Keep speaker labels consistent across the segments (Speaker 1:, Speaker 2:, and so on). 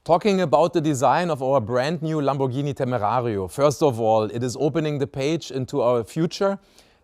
Speaker 1: Talking about the design of our brand new Lamborghini Temerario. First of all, it is opening the page into our future.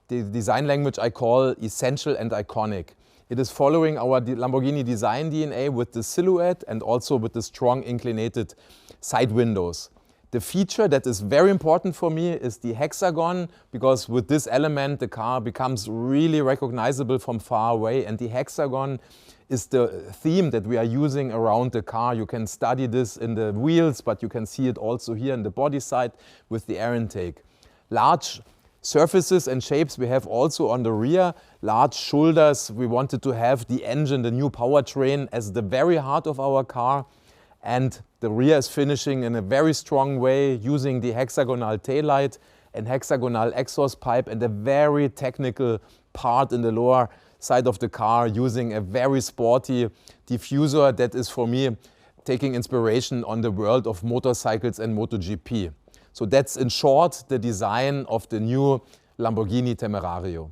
Speaker 1: The design language I call essential and iconic. It is following our Lamborghini design DNA with the silhouette and also with the strong inclinated side windows. The feature that is very important for me is the hexagon, because with this element the car becomes really recognizable from far away, and the hexagon is the theme that we are using around the car. You can study this in the wheels, but you can see it also here in the body side with the air intake. Large surfaces and shapes we have also on the rear. Large shoulders, we wanted to have the engine, the new powertrain, as the very heart of our car. And the rear is finishing in a very strong way using the hexagonal taillight and hexagonal exhaust pipe, and a very technical part in the lower side of the car using a very sporty diffuser that is, for me, taking inspiration on the world of motorcycles and MotoGP. So that's in short the design of the new Lamborghini Temerario.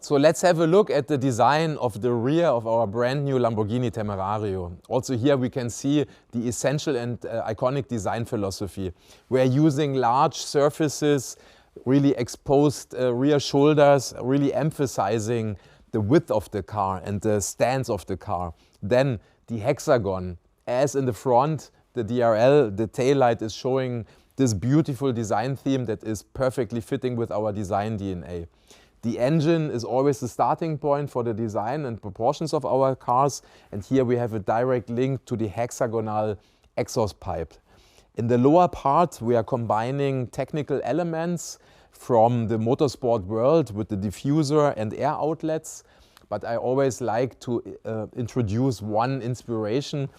Speaker 1: So let's have a look at the design of the rear of our brand new Lamborghini Temerario. Also here we can see the essential and iconic design philosophy. We're using large surfaces, really exposed rear shoulders, really emphasizing the width of the car and the stance of the car. Then the hexagon, as in the front, the DRL, the taillight is showing this beautiful design theme that is perfectly fitting with our design DNA. The engine is always the starting point for the design and proportions of our cars, and here we have a direct link to the hexagonal exhaust pipe. In the lower part we are combining technical elements from the motorsport world with the diffuser and air outlets, but I always like to introduce one inspiration.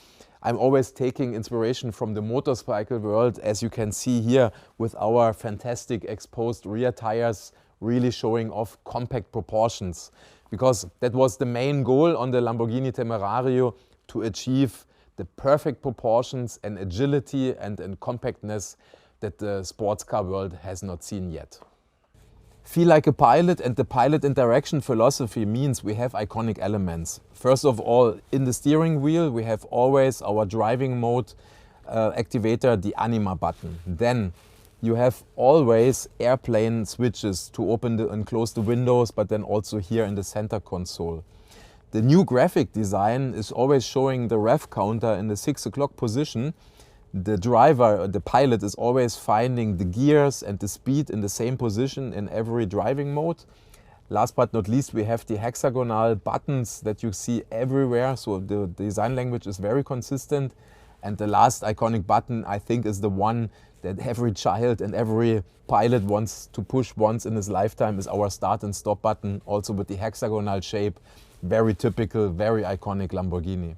Speaker 1: I'm always taking inspiration from the motorcycle world, as you can see here with our fantastic exposed rear tires, really showing off compact proportions, because that was the main goal on the Lamborghini Temerario, to achieve the perfect proportions and agility and compactness that the sports car world has not seen yet. Feel like a pilot, and the pilot interaction philosophy means we have iconic elements. First of all, in the steering wheel we have always our driving mode activator, the Anima button. Then you have always airplane switches to open and close the windows, but then also here in the center console. The new graphic design is always showing the rev counter in the 6 o'clock position. The driver, the pilot, is always finding the gears and the speed in the same position in every driving mode. Last but not least, we have the hexagonal buttons that you see everywhere, so the design language is very consistent. And the last iconic button, I think, is the one that every child and every pilot wants to push once in his lifetime, is our start and stop button, also with the hexagonal shape. Very typical, very iconic Lamborghini.